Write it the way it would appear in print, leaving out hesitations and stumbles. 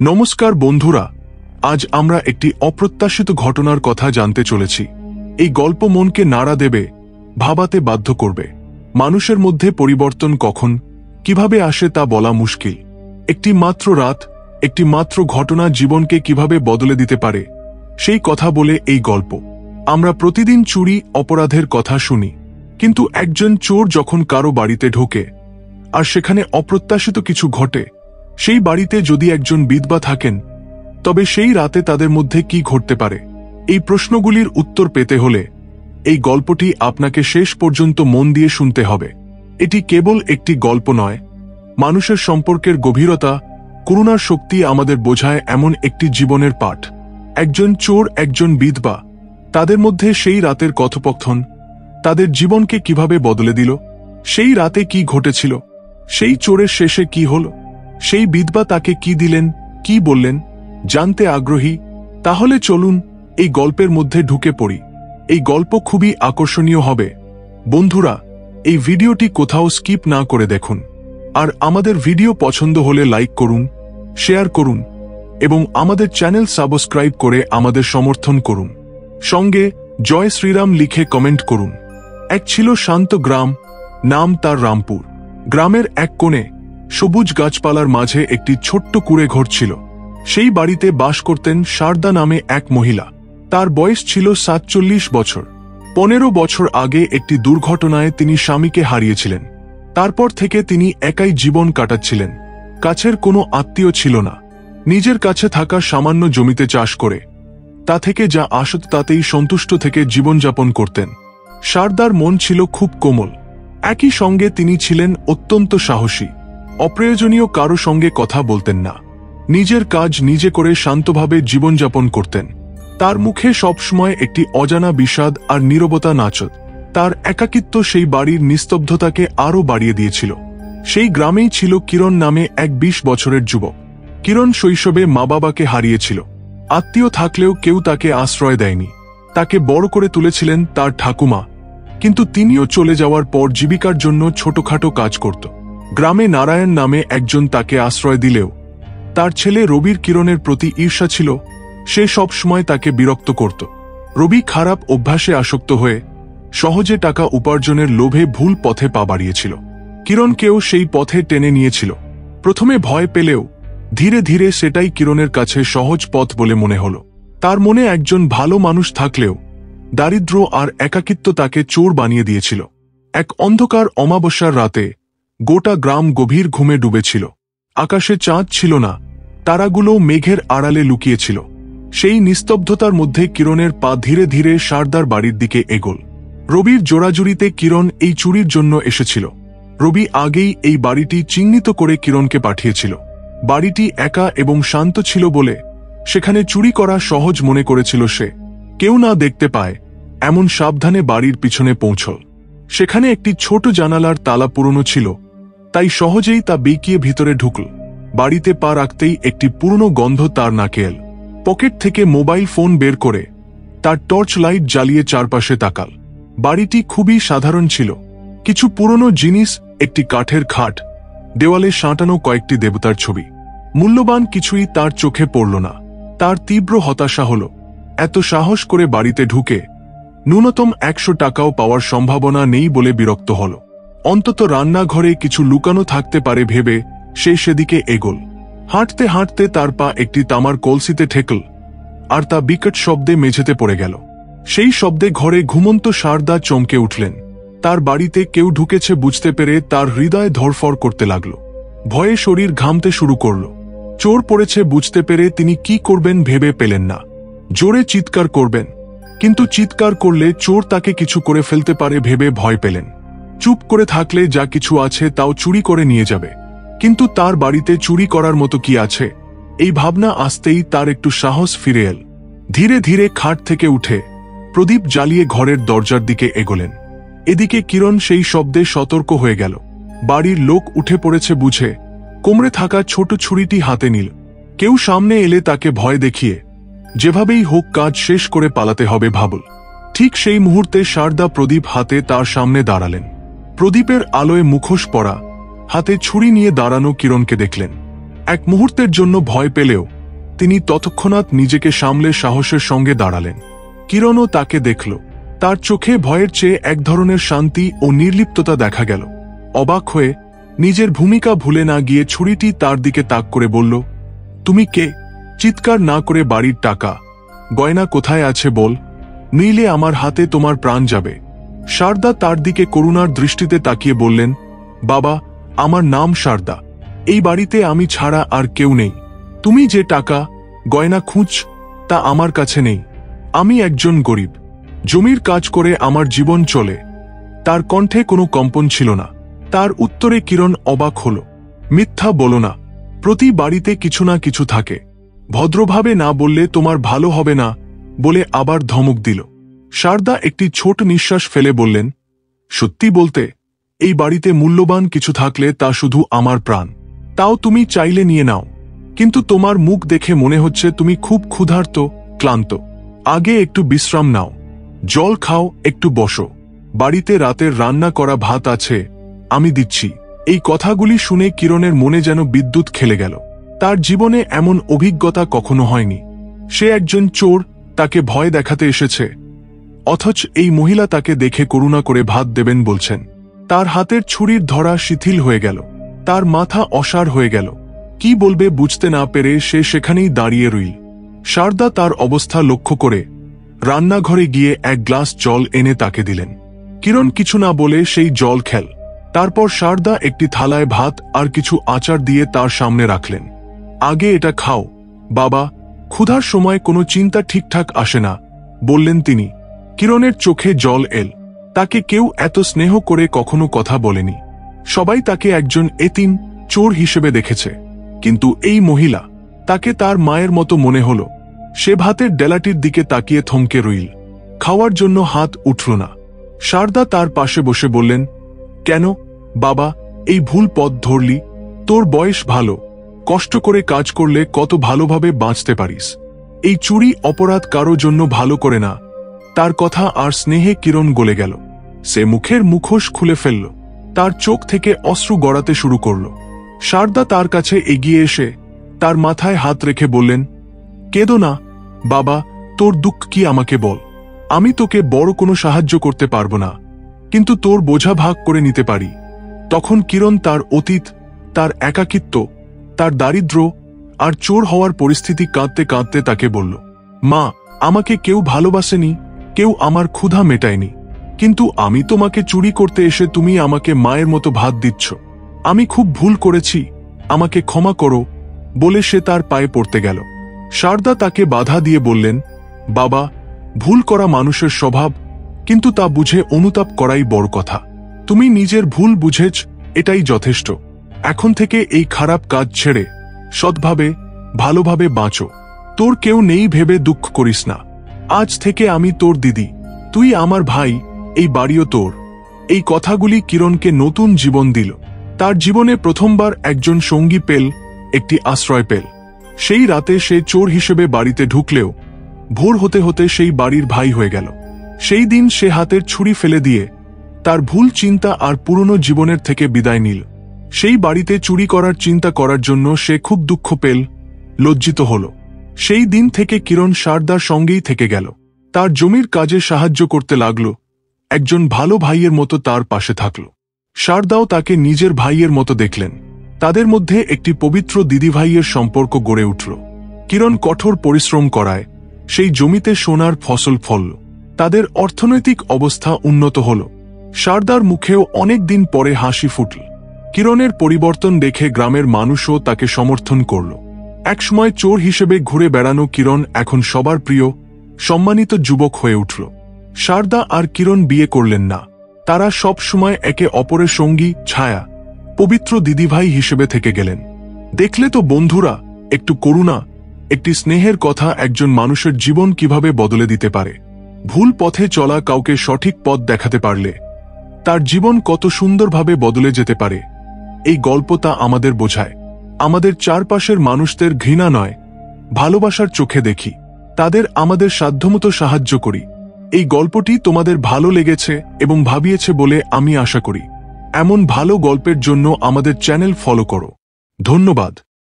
নমস্কার বন্ধুরা, আজ আমরা একটি অপ্রত্যাশিত ঘটনার কথা জানতে চলেছি। এই গল্প মনকে নাড়া দেবে, ভাবাতে বাধ্য করবে। মানুষের মধ্যে পরিবর্তন কখন, কিভাবে আসে তা বলা মুশকিল। একটি মাত্র রাত, একটি মাত্র ঘটনা জীবনকে কিভাবে বদলে দিতে পারে, সেই কথা বলে এই গল্প। আমরা প্রতিদিন চুরি, অপরাধের কথা শুনি, কিন্তু একজন চোর যখন কারো বাড়িতে ঢোকে আর সেখানে অপ্রত্যাশিত কিছু ঘটে, সেই বাড়িতে যদি একজন বিধবা থাকেন, তবে সেই রাতে তাদের মধ্যে কি ঘটতে পারে? এই প্রশ্নগুলির উত্তর পেতে হলে এই গল্পটি আপনাকে শেষ পর্যন্ত মন দিয়ে শুনতে হবে। এটি কেবল একটি গল্প নয়, মানুষের সম্পর্কের গভীরতা, করুণার শক্তি আমাদের বোঝায় এমন একটি জীবনের পাঠ। একজন চোর, একজন বিধবা, তাদের মধ্যে সেই রাতের কথোপকথন তাদের জীবনকে কিভাবে বদলে দিল। সেই রাতে কি ঘটেছিল, সেই চোরের শেষে কি হল, সেই বিধবা তাকে কি দিলেন, কি বললেন, জানতে আগ্রহী? তাহলে চলুন এই গল্পের মধ্যে ঢুকে পড়ি। এই গল্প খুবই আকর্ষণীয় হবে। বন্ধুরা, এই ভিডিওটি কোথাও স্কিপ না করে দেখুন। আর আমাদের ভিডিও পছন্দ হলে লাইক করুন, শেয়ার করুন এবং আমাদের চ্যানেল সাবস্ক্রাইব করে আমাদের সমর্থন করুন। সঙ্গে জয় শ্রীরাম লিখে কমেন্ট করুন। এক ছিল শান্ত গ্রাম, নাম তার রামপুর। গ্রামের এক কোণে সবুজ গাছপালার মাঝে একটি ছোট্ট কুঁড়ে ঘর ছিল। সেই বাড়িতে বাস করতেন শারদা নামে এক মহিলা। তার বয়স ছিল ৪৭ বছর। ১৫ বছর আগে একটি দুর্ঘটনায় তিনি স্বামীকে হারিয়েছিলেন। তারপর থেকে তিনি একাই জীবন কাটাচ্ছিলেন। কাছের কোনো আত্মীয় ছিল না। নিজের কাছে থাকা সামান্য জমিতে চাষ করে তা থেকে যা আসত তাতেই সন্তুষ্ট থেকে জীবনযাপন করতেন। শারদার মন ছিল খুব কোমল। একই সঙ্গে তিনি ছিলেন অত্যন্ত সাহসী। অপ্রয়োজনীয় কারো সঙ্গে কথা বলতেন না। নিজের কাজ নিজে করে শান্তভাবে জীবনযাপন করতেন। তার মুখে সবসময় একটি অজানা বিষাদ আর নীরবতা নাচত। তার একাকিত্ব সেই বাড়ির নিস্তব্ধতাকে আরও বাড়িয়ে দিয়েছিল। সেই গ্রামেই ছিল কিরণ নামে এক ২০ বছরের যুবক। কিরণ শৈশবে মা বাবাকে হারিয়েছিল। আত্মীয় থাকলেও কেউ তাকে আশ্রয় দেয়নি। তাকে বড় করে তুলেছিলেন তার ঠাকুমা, কিন্তু তিনিও চলে যাওয়ার পর জীবিকার জন্য ছোটখাটো কাজ করত। গ্রামে নারায়ণ নামে একজন তাকে আশ্রয় দিলেও তার ছেলে রবির কিরণের প্রতি ঈর্ষা ছিল। সে সব সময় তাকে বিরক্ত করত। রবি খারাপ অভ্যাসে আসক্ত হয়ে সহজে টাকা উপার্জনের লোভে ভুল পথে পা বাড়িয়েছিল। কিরণকেও সেই পথে টেনে নিয়েছিল। প্রথমে ভয় পেলেও ধীরে ধীরে সেটাই কিরণের কাছে সহজ পথ বলে মনে হল। তার মনে একজন ভালো মানুষ থাকলেও দারিদ্র্য আর একাকিত্ব তাকে চোর বানিয়ে দিয়েছিল। এক অন্ধকার অমাবস্যার রাতে গোটা গ্রাম গভীর ঘুমে ডুবেছিল। আকাশে চাঁদ ছিল না, তারাগুলো মেঘের আড়ালে লুকিয়েছিল। সেই নিস্তব্ধতার মধ্যে কিরণের পা ধীরে ধীরে শারদার বাড়ির দিকে এগোল। রবির জোড়াজুড়িতে কিরণ এই চুরির জন্য এসেছিল। রবি আগেই এই বাড়িটি চিহ্নিত করে কিরণকে পাঠিয়েছিল। বাড়িটি একা এবং শান্ত ছিল বলে সেখানে চুরি করা সহজ মনে করেছিল সে। কেউ না দেখতে পায় এমন সাবধানে বাড়ির পিছনে পৌঁছল। সেখানে একটি ছোট জানালার তালা পুরনো ছিল, তাই সহজেই তা বেঁকিয়ে ভিতরে ঢুকল। বাড়িতে পা রাখতেই একটি পুরনো গন্ধ তার নাকে এল। পকেট থেকে মোবাইল ফোন বের করে তার টর্চ লাইট জ্বালিয়ে চারপাশে তাকাল। বাড়িটি খুবই সাধারণ ছিল। কিছু পুরনো জিনিস, একটি কাঠের খাট, দেওয়ালে সাঁটানো কয়েকটি দেবতার ছবি। মূল্যবান কিছুই তার চোখে পড়ল না। তার তীব্র হতাশা হল, এত সাহস করে বাড়িতে ঢুকে ন্যূনতম ১০০ টাকাও পাওয়ার সম্ভাবনা নেই বলে বিরক্ত হল। অন্তত রান্নাঘরে কিছু লুকানো থাকতে পারে ভেবে সে সেদিকে এগোল। হাঁটতে হাঁটতে তার পা একটি তামার কলসিতে ঠেকল, আর তা বিকট শব্দে মেঝেতে পড়ে গেল। সেই শব্দে ঘরে ঘুমন্ত শারদা চমকে উঠলেন। তার বাড়িতে কেউ ঢুকেছে বুঝতে পেরে তার হৃদয় ধড়ফড় করতে লাগল। ভয়ে শরীর ঘামতে শুরু করল। চোর পড়েছে বুঝতে পেরে তিনি কি করবেন ভেবে পেলেন না। জোরে চিৎকার করবেন, কিন্তু চিৎকার করলে চোর তাকে কিছু করে ফেলতে পারে ভেবে ভয় পেলেন। চুপ করে থাকলে যা কিছু আছে তাও চুরি করে নিয়ে যাবে, কিন্তু তার বাড়িতে চুরি করার মতো কি আছে? এই ভাবনা আসতেই তার একটু সাহস ফিরে এল। ধীরে ধীরে খাট থেকে উঠে প্রদীপ জ্বালিয়ে ঘরের দরজার দিকে এগোলেন। এদিকে কিরণ সেই শব্দে সতর্ক হয়ে গেল। বাড়ির লোক উঠে পড়েছে বুঝে কোমরে থাকা ছোট ছুরিটি হাতে নিল। কেউ সামনে এলে তাকে ভয় দেখিয়ে যেভাবেই হোক কাজ শেষ করে পালাতে হবে ভাবল। ঠিক সেই মুহূর্তে শারদা প্রদীপ হাতে তার সামনে দাঁড়ালেন। প্রদীপের আলোয় মুখোশ পরা, হাতে ছুরি নিয়ে দাঁড়ানো কিরণকে দেখলেন। এক মুহূর্তের জন্য ভয় পেলেও তিনি তৎক্ষণাৎ নিজেকে সামলে সাহসের সঙ্গে দাঁড়ালেন। কিরণও তাকে দেখল। তার চোখে ভয়ের চেয়ে এক ধরনের শান্তি ও নির্লিপ্ততা দেখা গেল। অবাক হয়ে নিজের ভূমিকা ভুলে না গিয়ে ছুরিটি তার দিকে তাক করে বলল, তুমি কে? চিৎকার না করে বাড়ির টাকা গয়না কোথায় আছে বল, নইলে আমার হাতে তোমার প্রাণ যাবে। শারদা তার দিকে করুণার দৃষ্টিতে তাকিয়ে বললেন, বাবা, আমার নাম শারদা। এই বাড়িতে আমি ছাড়া আর কেউ নেই। তুমি যে টাকা গয়না খুঁজ তা আমার কাছে নেই। আমি একজন গরিব, জমির কাজ করে আমার জীবন চলে। তার কণ্ঠে কোনো কম্পন ছিল না। তার উত্তরে কিরণ অবাক হল। মিথ্যা বলো না, প্রতি বাড়িতে কিছু না কিছু থাকে। ভদ্রভাবে না বললে তোমার ভালো হবে না বলে আবার ধমক দিল। শারদা একটি ছোট নিঃশ্বাস ফেলে বললেন, সত্যি বলতে এই বাড়িতে মূল্যবান কিছু থাকলে তা শুধু আমার প্রাণ। তাও তুমি চাইলে নিয়ে নাও, কিন্তু তোমার মুখ দেখে মনে হচ্ছে তুমি খুব ক্ষুধার্ত, ক্লান্ত। আগে একটু বিশ্রাম নাও, জল খাও, একটু বসো। বাড়িতে রাতের রান্না করা ভাত আছে, আমি দিচ্ছি। এই কথাগুলি শুনে কিরণের মনে যেন বিদ্যুৎ খেলে গেল। তার জীবনে এমন অভিজ্ঞতা কখনো হয়নি। সে একজন চোর, তাকে ভয় দেখাতে এসেছে, অথচ এই মহিলা তাকে দেখে করুণা করে ভাত দেবেন বলছেন। তার হাতের ছুরির ধরা শিথিল হয়ে গেল। তার মাথা অসাড় হয়ে গেল। কি বলবে বুঝতে না পেরে সে সেখানেই দাঁড়িয়ে রইল। শারদা তার অবস্থা লক্ষ্য করে রান্নাঘরে গিয়ে এক গ্লাস জল এনে তাকে দিলেন। কিরণ কিছু না বলে সেই জল খেল। তারপর শারদা একটি থালায় ভাত আর কিছু আচার দিয়ে তার সামনে রাখলেন। আগে এটা খাও বাবা, ক্ষুধার সময় কোনো চিন্তা ঠিকঠাক আসে না, বললেন তিনি। কিরণের চোখে জল এল। তাকে কেউ এত স্নেহ করে কখনো কথা বলেনি। সবাই তাকে একজন এতিম, চোর হিসেবে দেখেছে, কিন্তু এই মহিলা, তাকে তার মায়ের মতো মনে হল। সে ভাতের ডেলাটির দিকে তাকিয়ে থমকে রইল। খাওয়ার জন্য হাত উঠল না। শারদা তার পাশে বসে বললেন, কেন বাবা এই ভুল পথ ধরলি? তোর বয়স ভালো, কষ্ট করে কাজ করলে কত ভালোভাবে বাঁচতে পারিস। এই চুরি অপরাধ কারো জন্য ভালো করে না। তার কথা আর স্নেহে কিরণ গলে গেল। সে মুখের মুখোশ খুলে ফেলল। তার চোখ থেকে অশ্রু গড়াতে শুরু করল। শারদা তার কাছে এগিয়ে এসে তার মাথায় হাত রেখে বললেন, কেঁদো না বাবা, তোর দুঃখ কি আমাকে বল। আমি তোকে বড় কোনো সাহায্য করতে পারবো না, কিন্তু তোর বোঝা ভাগ করে নিতে পারি। তখন কিরণ তার অতীত, তার একাকিত্ব, তার দারিদ্র্য আর চোর হওয়ার পরিস্থিতি কাঁদতে কাঁদতে তাকে বলল, মা, আমাকে কেউ ভালোবাসেনি, কেউ আমার ক্ষুধা মেটায়নি, কিন্তু আমি তোমাকে চুরি করতে এসে তুমি আমাকে মায়ের মতো ভাত দিচ্ছ। আমি খুব ভুল করেছি, আমাকে ক্ষমা করো বলে সে তার পায়ে পড়তে গেল। শারদা তাকে বাধা দিয়ে বললেন, বাবা, ভুল করা মানুষের স্বভাব, কিন্তু তা বুঝে অনুতাপ করাই বড় কথা। তুমি নিজের ভুল বুঝেছ, এটাই যথেষ্ট। এখন থেকে এই খারাপ কাজ ছেড়ে সৎভাবে, ভালোভাবে বাঁচো। তোর কেউ নেই ভেবে দুঃখ করিস না। আজ থেকে আমি তোর দিদি, তুই আমার ভাই, এই বাড়িও তোর। এই কথাগুলি কিরণকে নতুন জীবন দিল। তার জীবনে প্রথমবার একজন সঙ্গী পেল, একটি আশ্রয় পেল। সেই রাতে সে চোর হিসেবে বাড়িতে ঢুকলেও ভোর হতে হতে সেই বাড়ির ভাই হয়ে গেল। সেই দিন সে হাতের ছুরি ফেলে দিয়ে তার ভুল চিন্তা আর পুরনো জীবনের থেকে বিদায় নিল। সেই বাড়িতে চুরি করার চিন্তা করার জন্য সে খুব দুঃখ পেল, লজ্জিত হল। সেই দিন থেকে কিরণ শারদার সঙ্গেই থেকে গেল। তার জমির কাজে সাহায্য করতে লাগল, একজন ভালো ভাইয়ের মতো তার পাশে থাকল। শারদাও তাকে নিজের ভাইয়ের মতো দেখলেন। তাদের মধ্যে একটি পবিত্র দিদিভাইয়ের সম্পর্ক গড়ে উঠল। কিরণ কঠোর পরিশ্রম করায় সেই জমিতে সোনার ফসল ফলল। তাদের অর্থনৈতিক অবস্থা উন্নত হল। শারদার মুখেও অনেক দিন পরে হাসি ফুটল। কিরণের পরিবর্তন দেখে গ্রামের মানুষও তাকে সমর্থন করল। একসময় চোর হিসেবে ঘুরে বেড়ানো কিরণ এখন সবার প্রিয়, সম্মানিত যুবক হয়ে উঠল। শারদা আর কিরণ বিয়ে করলেন না। তারা সব সময় একে অপরের সঙ্গী, ছায়া, পবিত্র দিদিভাই হিসেবে থেকে গেলেন। দেখলে তো বন্ধুরা, একটু করুণা, একটি স্নেহের কথা একজন মানুষের জীবন কিভাবে বদলে দিতে পারে। ভুল পথে চলা কাউকে সঠিক পথ দেখাতে পারলে তার জীবন কত সুন্দরভাবে বদলে যেতে পারে। এই গল্প তা আমাদের বোঝায়। আমাদের চারপাশের মানুষদের ঘৃণা নয়, ভালোবাসার চোখে দেখি, তাদের আমাদের সাধ্যমতো সাহায্য করি। এই গল্পটি তোমাদের ভালো লেগেছে এবং ভাবিয়েছে বলে আমি আশা করি। এমন ভালো গল্পের জন্য আমাদের চ্যানেল ফলো করো। ধন্যবাদ।